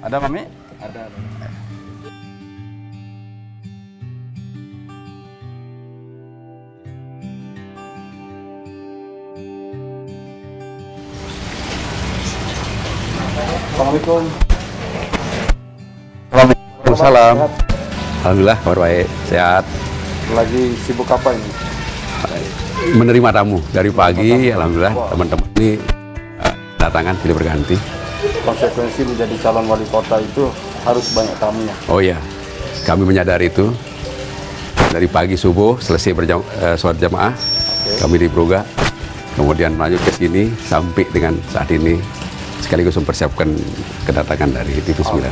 Ada Mami? Ada. Assalamualaikum. Waalaikumsalam. Alhamdulillah kabar baik, sehat. Lagi sibuk apa ini? Menerima tamu dari pagi, alhamdulillah teman-teman ini datangan silih berganti. Konsekuensi menjadi calon wali kota itu harus banyak tamunya. Oh iya, kami menyadari itu. Dari pagi subuh selesai sholat jamaah, kami di Broga, kemudian lanjut ke sini sampai dengan saat ini sekaligus mempersiapkan kedatangan dari TV 9.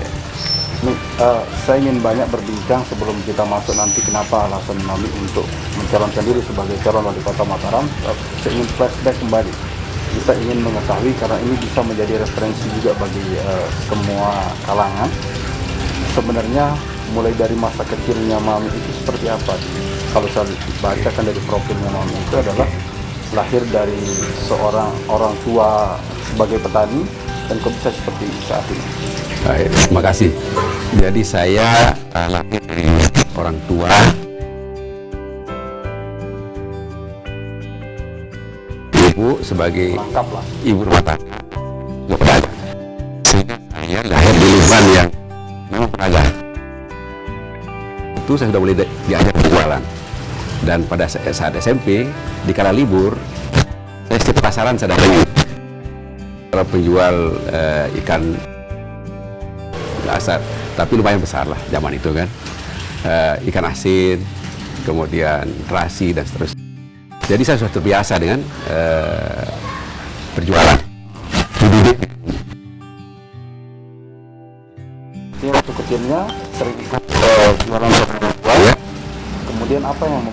Saya ingin banyak berbincang sebelum kita masuk nanti kenapa alasan Mami untuk mencalonkan diri sebagai calon wali kota Mataram. Saya ingin flashback kembali. Kita ingin mengetahui karena ini bisa menjadi referensi juga bagi semua kalangan. Sebenarnya mulai dari masa kecilnya Mami itu seperti apa? Kalau saya bacakan dari profilnya Mami itu adalah lahir dari seorang orang tua sebagai petani dan kok bisa seperti saat ini. Baik, terima kasih. Jadi saya lahir dari orang tua ibu sebagai ibu rumah tangga, pedagang. Sehingga saya lahir di lingkungan yang memang pedagang. Itu saya sudah mulai diajar berjualan. Dan pada saat SMP, di kala libur, saya setiap pasaran saya datangi. Kalau penjual ikan asar, tapi lumayan besar lah zaman itu kan, ikan asin, kemudian terasi dan seterusnya. Jadi saya sudah terbiasa dengan berjualan. Ini waktu kecilnya sering ikut jualan berjualan. Ya. Kemudian apa yang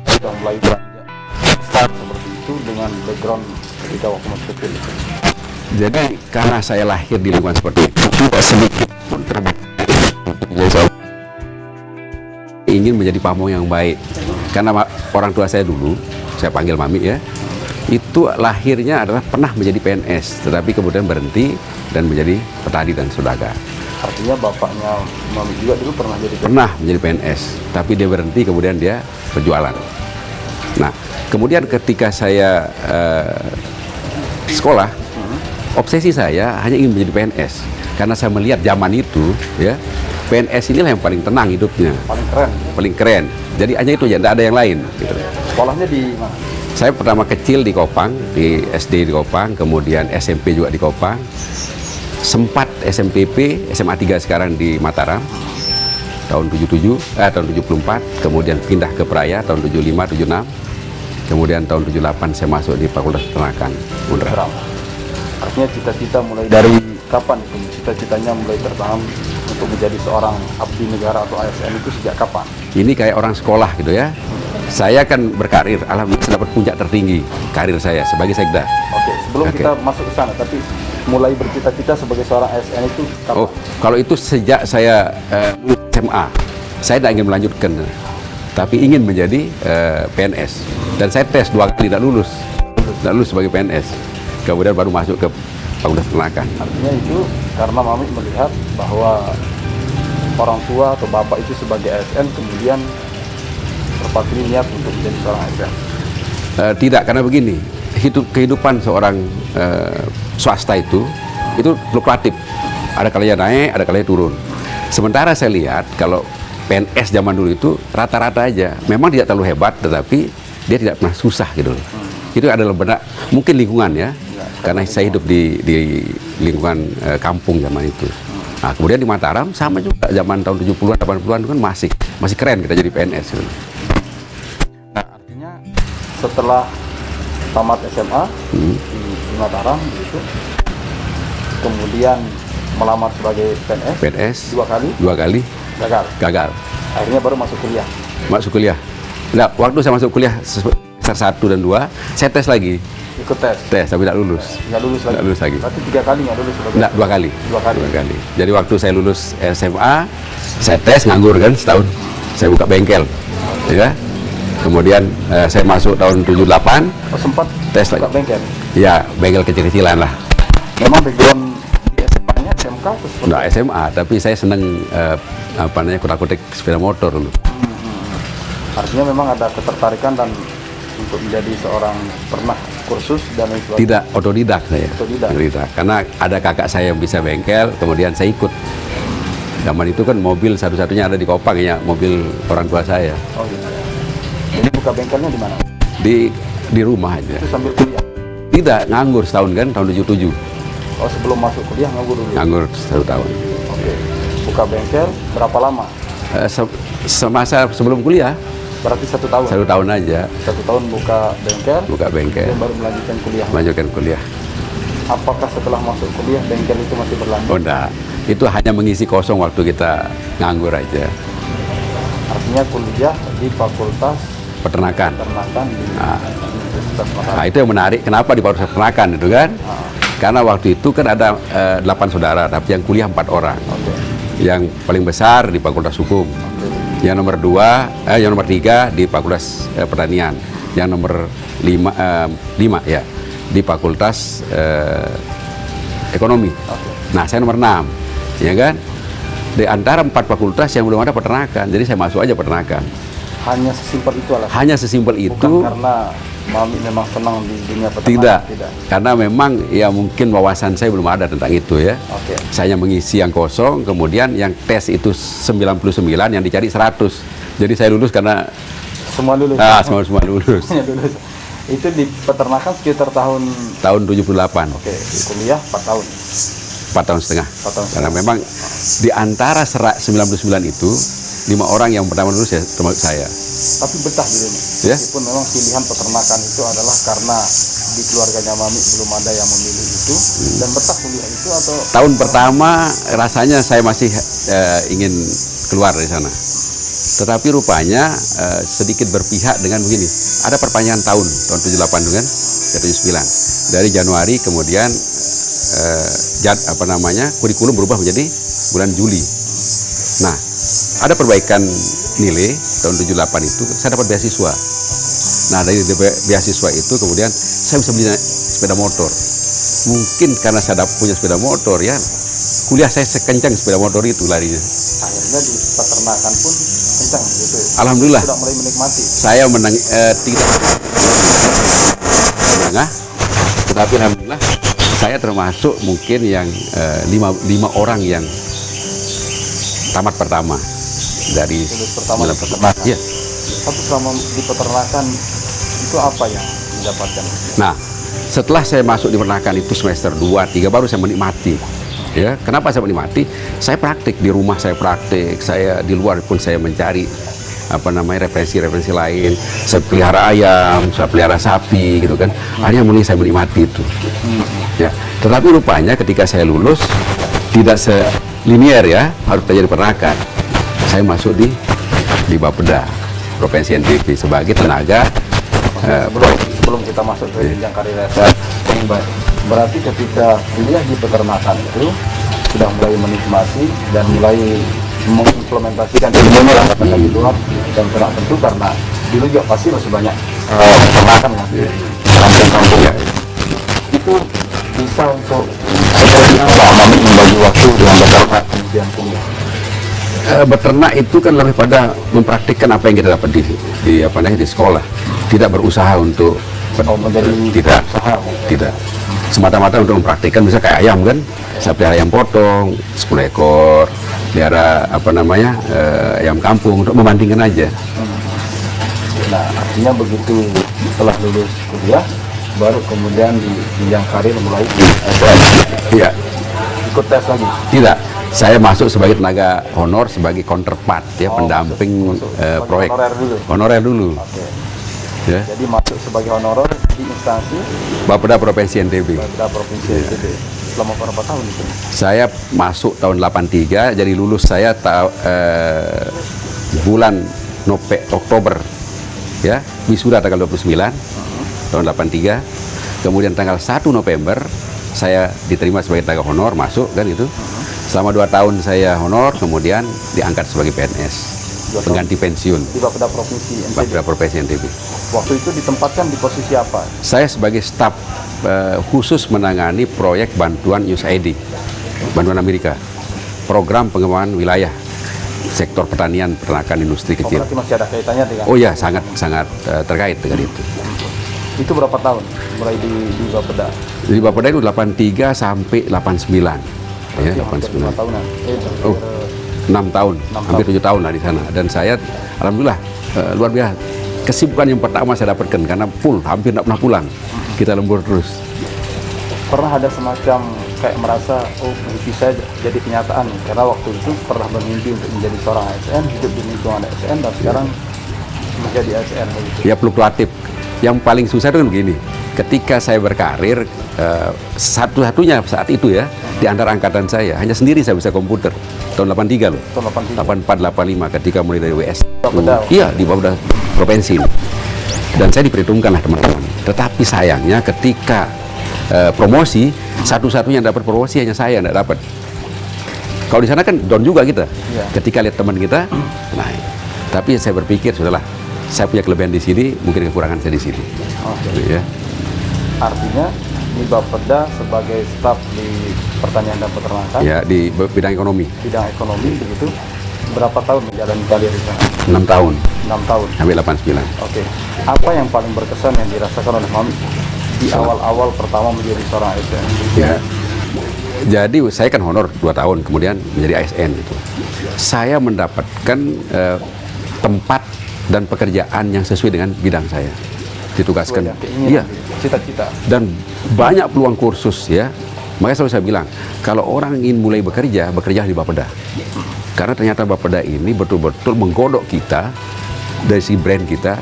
sudah mulai beranjak start seperti itu dengan background ketika waktu masih kecil? Jadi karena saya lahir di lingkungan seperti itu, tidak sedikit pun ingin menjadi pamong yang baik. Karena orang tua saya dulu, saya panggil Mami ya, itu lahirnya adalah pernah menjadi PNS, tetapi kemudian berhenti dan menjadi petani dan saudagar. Artinya bapaknya Mami juga dulu pernah jadi Pernah menjadi PNS, tapi dia berhenti kemudian dia berjualan. Nah, kemudian ketika saya sekolah, obsesi saya hanya ingin menjadi PNS karena saya melihat zaman itu ya, PNS inilah yang paling tenang hidupnya, paling keren. Jadi hanya itu aja, tidak ada yang lain gitu. Sekolahnya di mana? Saya pertama kecil di Kopang, di SD di Kopang, kemudian SMP juga di Kopang, sempat SMTP, SMA 3 sekarang di Mataram tahun 74, kemudian pindah ke Praia tahun 75, 76, kemudian tahun 78 saya masuk di Fakultas Peternakan Unra. Artinya cita-cita mulai dari kapan itu? Cita-citanya mulai tertanam untuk menjadi seorang abdi negara atau ASN itu sejak kapan? Ini kayak orang sekolah gitu ya. Saya kan berkarir, alhamdulillah dapat puncak tertinggi karir saya sebagai sekda. Oke, sebelum kita masuk ke sana, tapi mulai bercita-cita sebagai seorang ASN itu kapan? Oh, kalau itu sejak saya SMA, saya tidak ingin melanjutkan, tapi ingin menjadi PNS. Dan saya tes 2 kali tidak lulus sebagai PNS. Kemudian baru masuk ke Fakultas Peternakan. Artinya itu karena Mami melihat bahwa orang tua atau bapak itu sebagai ASN kemudian terpatri niat untuk menjadi seorang ASN. Tidak, karena begini, kehidupan seorang swasta itu fluktuatif. Ada kalanya naik, ada kalanya turun. Sementara saya lihat kalau PNS zaman dulu itu rata-rata aja, memang tidak terlalu hebat, tetapi dia tidak pernah susah gitu loh. Itu adalah benar, mungkin lingkungan ya, karena saya hidup di lingkungan kampung zaman itu. Nah, kemudian di Mataram sama juga, zaman tahun 70-an, 80-an itu kan masih keren kita jadi PNS gitu. Nah, artinya setelah tamat SMA di Mataram gitu, kemudian melamar sebagai PNS 2 kali gagal. Akhirnya baru masuk kuliah. Nah, waktu saya masuk kuliah semester 1 dan 2, saya tes lagi. Ikut tes, tapi tidak lulus. Nggak lulus lagi. Berarti 3 kali nggak lulus? Nggak, 2 kali. 2 kali. Jadi waktu saya lulus SMA, saya tes nganggur kan setahun. Saya buka bengkel, ya. Kemudian saya masuk tahun 78. Sempat tes lagi. Buka bengkel. Ya, bengkel kecil-kecilan lah. Memang background di SMA-nya SMK atau seperti Nggak SMA, tapi saya seneng apa namanya kutak-kutik sepeda motor dulu. Artinya memang ada ketertarikan dan untuk menjadi seorang pernah kursus dan lain sebagainya. Tidak, otodidak saya. Otodidak. Karena ada kakak saya yang bisa bengkel, kemudian saya ikut. Zaman itu kan mobil satu-satunya ada di Kopang ya, mobil orang tua saya. Oh gitu. Jadi buka bengkelnya di mana? Di rumah aja. Itu sambil kuliah? Tidak, nganggur setahun kan, tahun 77. Oh sebelum masuk kuliah nganggur dulu? Nganggur 1 tahun. Oke. Buka bengkel berapa lama? Semasa sebelum kuliah, Berarti 1 tahun? 1 tahun aja. 1 tahun buka bengkel, Buka bengkel, kemudian baru melanjutkan kuliah. melanjutkan kuliah. Apakah setelah masuk kuliah bengkel itu masih berlanjut? Oh enggak, itu hanya mengisi kosong waktu kita nganggur aja. Artinya kuliah di Fakultas Peternakan. Peternakan di Universitas Mataram. Nah itu yang menarik, kenapa di Fakultas Peternakan itu kan? Karena waktu itu kan ada 8 saudara, tapi yang kuliah 4 orang. Oke. Yang paling besar di Fakultas Hukum. Yang nomor 3 di Fakultas Pertanian. Yang nomor 5 ya di Fakultas Ekonomi. Oke. Nah saya nomor 6, ya kan? Di antara 4 fakultas yang belum ada peternakan, jadi saya masuk aja peternakan. Hanya sesimpel itu alasan? Hanya sesimpel Bukan itu. karena Mami memang senang di dunia peternakan? Tidak, karena memang ya mungkin wawasan saya belum ada tentang itu ya. Oke. Saya mengisi yang kosong, kemudian yang tes itu 99, yang dicari 100. Jadi saya lulus karena Semua lulus? semua lulus. Semuanya lulus. Itu di peternakan sekitar tahun? Tahun 78. Oke, di kuliah 4 tahun? 4 tahun setengah. 4 tahun Karena setengah. memang di antara 99 itu 5 orang yang pertama lulus ya termasuk saya. Tapi betah di dunia? Ya. Meskipun memang pilihan peternakan itu adalah karena di keluarganya Mami belum ada yang memilih itu, dan betah kuliah itu atau? Tahun pertama rasanya saya masih ingin keluar dari sana. Tetapi rupanya sedikit berpihak dengan begini. Ada perpanjangan tahun 78 itu kan, ya 79. Dari Januari kemudian kurikulum berubah menjadi bulan Juli. Nah, ada perbaikan nilai tahun 78 itu, saya dapat beasiswa. Nah, dari beasiswa itu kemudian saya bisa beli sepeda motor. Mungkin karena saya punya sepeda motor ya, kuliah saya sekencang sepeda motor itu larinya. Akhirnya di peternakan pun kencang gitu. Alhamdulillah. Sudah mulai menikmati. Saya tidak menengah, tetapi alhamdulillah saya termasuk mungkin yang 5 orang yang tamat pertama dari Lulus pertama 9 di peternakan. Iya. Tapi selama di peternakan itu apa yang didapatkan? Nah, setelah saya masuk di peternakan itu semester 2, 3 baru saya menikmati. Ya, kenapa saya menikmati? Saya praktik di rumah, saya praktik, saya di luar pun saya mencari referensi lain. Saya pelihara ayam, saya pelihara sapi gitu kan. Akhirnya mulai saya menikmati itu. Ya, tetapi rupanya ketika saya lulus tidak selinier ya, harus belajar di peternakan. Saya masuk di Bapeda, Provinsi NTB sebagai tenaga Sebelum kita masuk ke jenjang karir yang baik, berarti ketika kuliah di peternakan itu sudah mulai menikmati dan mulai mengimplementasikan ilmunya lah katakan di luar dan terang tentu karena dulu juga pasti masih banyak peternakan kan kampung-kampung ya. Itu bisa untuk seperti apa Mami membagi waktu dengan beternak kemudian kuliah? Beternak itu kan lebih pada mempraktikkan apa yang kita dapat di sekolah, tidak berusaha untuk menjadi tidak semata-mata untuk mempraktikkan. Misalnya kayak ayam kan, saya pelihara ayam potong 10 ekor, pelihara ayam kampung untuk membandingkan aja. Nah, artinya begitu setelah lulus kuliah baru kemudian di jenjang karir mulai Iya. ikut tes lagi. Tidak, saya masuk sebagai tenaga honor, sebagai counterpart ya, pendamping proyek. Honorer dulu. Oke. Ya. Jadi masuk sebagai honorer di instansi Bapeda Provinsi NTB. Bapeda Provinsi NTB. Selama berapa tahun itu? Saya masuk tahun 83, jadi lulus saya bulan Oktober ya, wisuda tanggal 29 tahun 83. Kemudian tanggal 1 November saya diterima sebagai tenaga honor, masuk kan itu. Selama 2 tahun saya honor, kemudian diangkat sebagai PNS. pengganti pensiun di Bapeda Provinsi NTB. Bapeda Provinsi NTB. Waktu itu ditempatkan di posisi apa? Saya sebagai staf khusus menangani proyek bantuan USAID, bantuan Amerika, program pengembangan wilayah sektor pertanian, peternakan, industri kecil. Berarti masih ada kaitannya dengan? Oh ya, sangat terkait dengan itu. Itu berapa tahun mulai di Bapeda? Di Bapeda itu 83 sampai 89. Ya, Hampir 5 tahunan. Oh, 6 tahun, hampir 7 tahun lah di sana. Dan saya, alhamdulillah, luar biasa. Kesibukan yang pertama saya dapatkan karena full, hampir tidak pernah pulang. Kita lembur terus. Pernah ada semacam kayak merasa, oh mimpi saya jadi kenyataan nih. Karena waktu itu pernah bermimpi untuk menjadi seorang ASN, hidup di lingkungan ASN, dan sekarang menjadi ASN. Begitu. Ya fluktuatif. Yang paling susah itu kan begini. Ketika saya berkarir, satu-satunya saat itu ya, di antara angkatan saya, hanya sendiri saya bisa komputer. Tahun 83 loh. Tahun 83. 84, 85 ketika mulai dari WS. Bapeda. Iya, di Bapeda Provinsi. Dan saya diperhitungkan lah teman-teman. Tetapi sayangnya ketika promosi, satu-satunya yang dapat promosi hanya saya, tidak dapat. Kalau di sana kan down juga kita. Iya. Ketika lihat teman kita naik. Tapi saya berpikir, sudahlah, saya punya kelebihan di sini, mungkin kekurangan saya di sini. Oke. Ya. Artinya di Bapeda sebagai staf di pertanian dan peternakan, Ya, di bidang ekonomi. bidang ekonomi begitu, berapa tahun menjalani karir di sana? 6 tahun 6 tahun. sampai 89. Oke. Apa yang paling berkesan yang dirasakan oleh Mami di awal-awal pertama menjadi seorang ASN? Ya. Jadi saya kan honor 2 tahun, kemudian menjadi ASN itu. Saya mendapatkan tempat dan pekerjaan yang sesuai dengan bidang saya. Ditugaskan. Iya. Cita-cita. Dan banyak peluang kursus ya. Makanya selalu saya bilang, kalau orang ingin mulai bekerja, bekerja di Bapeda. Karena ternyata Bapeda ini betul-betul menggodok kita dari si brand kita.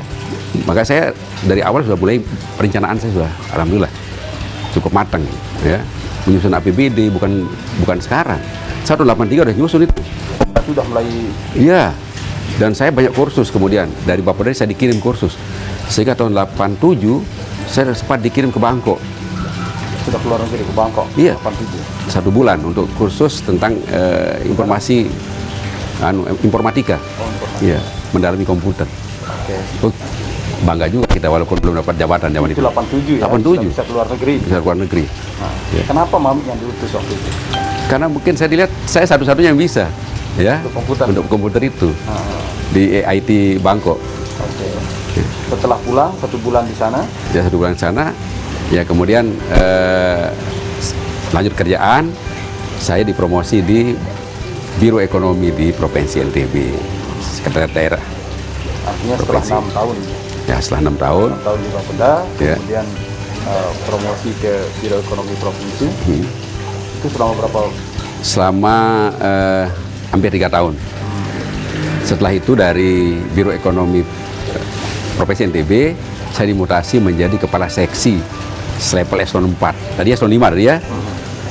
Maka saya dari awal sudah mulai perencanaan saya sudah, alhamdulillah cukup matang ya. Menyusun APBD bukan sekarang. 183 udah nyusun itu. Sudah mulai. Iya. Dan saya banyak kursus kemudian dari Bapeda saya dikirim kursus. Sehingga tahun 87 saya sempat dikirim ke Bangkok. Sudah keluar negeri ke Bangkok. Iya. 87. 1 bulan untuk kursus tentang informasi informatika. Oh, informasi. Iya, mendalami komputer. Oke. Oh, bangga juga kita walaupun belum dapat jabatan zaman Itu itu. 87 ya. 87. Sudah bisa keluar negeri. Bisa keluar negeri. Nah, Ya. Kenapa Mami yang diutus waktu itu? Karena mungkin saya dilihat saya satu-satunya yang bisa ya Untuk komputer. untuk komputer itu Nah, di AIT Bangkok. oke. Setelah pulang 1 bulan di sana, Ya 1 bulan di sana, ya kemudian lanjut kerjaan, saya dipromosi di Biro Ekonomi di Provinsi NTB, Sekretariat Daerah. artinya setelah Provinsi. 6 tahun. Ya setelah 6 tahun, 6 tahun di Bapeda, Ya. kemudian promosi ke Biro Ekonomi Provinsi. Itu selama berapa? selama hampir 3 tahun. Setelah itu dari Biro Ekonomi Provinsi NTB, saya dimutasi menjadi Kepala Seksi selevel Eselon 4. Tadi Eselon 5 tadi ya.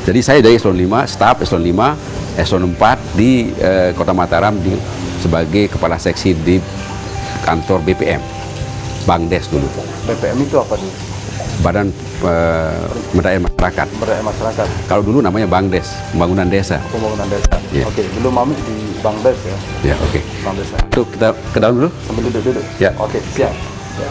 Jadi saya dari Eselon 5, staf Eselon 5, Eselon 4 di Kota Mataram sebagai Kepala Seksi di kantor BPM, Bangdes dulu. BPM itu apa dulu? Badan Pemberdayaan Masyarakat. Pemberdayaan masyarakat, Kalau dulu namanya Bangdes, Pembangunan Desa. pembangunan desa. Ya. Oke, dulu Mami di Bangdes ya. Ya, oke. Bangdes. Itu kita ke dalam dulu. Sambil duduk-duduk. Ya. Oke, siap. Ya.